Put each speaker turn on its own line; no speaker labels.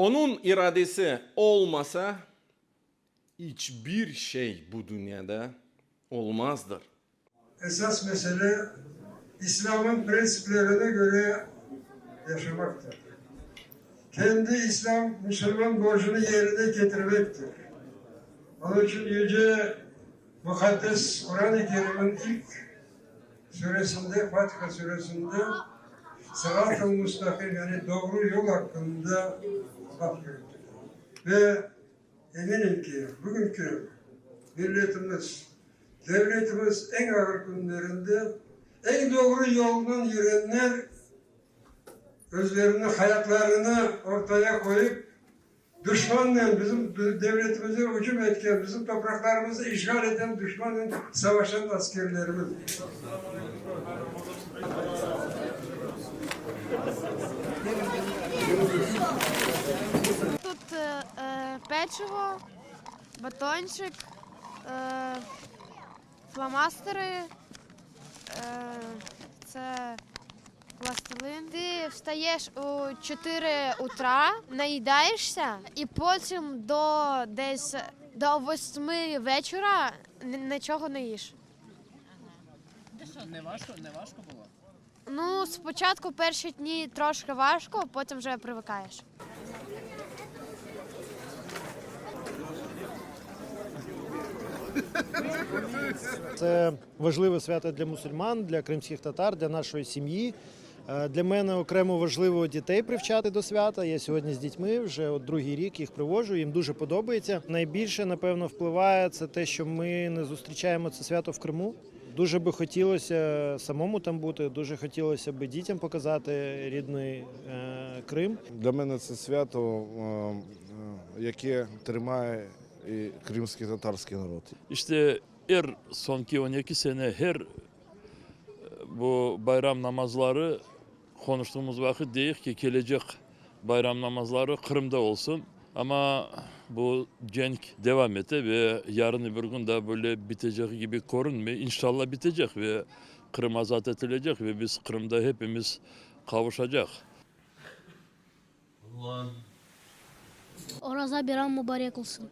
Onun iradesi olmasa hiçbir şey bu dünyada olmazdır.
Esas mesele İslam'ın prensiplerine göre yaşamaktır. Kendi İslam, Müslüman borcunu yerine getirmektir. Onun için Yüce Mukaddes Kur'an-ı Kerim'in ilk suresinde, Fatiha suresinde Sırat-ı Mustakim yani doğru yol hakkında bahsediyor. Ve eminim ki bugünkü milletimiz, devletimiz en ağır günlerinde en doğru yoldan yürüyenler özlerini, hayatlarını ortaya koyup düşmanla bizim devletimize hücum etken, bizim topraklarımızı işgal eden düşmanla savaşan askerlerimiz.
Тут печиво, батончик, фломастери, це пластилин. Ти встаєш у 4 утра, наїдаєшся і потім десь до 8 вечора нічого не їш.
Ти що, не важко було?
Ну, спочатку перші дні трошки важко, потім вже привикаєш.
Це важливе свято для мусульман, для кримських татар, для нашої сім'ї. Для мене окремо важливо дітей привчати до свята. Я сьогодні з дітьми, вже от другий рік їх приводжу, їм дуже подобається. Найбільше, напевно, впливає це те, що ми не зустрічаємо це свято в Криму. Дуже би хотілося самому там бути, дуже хотілося б дітям показати рідний Крим.
Для мене це свято, яке тримає і кримський татарський народ.
İşte sonki 12 sene her bu bayram namazları konuştuğumuz vakit deyik ki gelecek bayram namazları Kırım'da olsun. Ama bu cenk devam ete ve yarın öbür gün de böyle bitecek gibi görünmüyor. İnşallah bitecek ve Kırım azat edilecek ve biz Kırım'da hepimiz kavuşacak.
Oraza bir an mübarek olsun.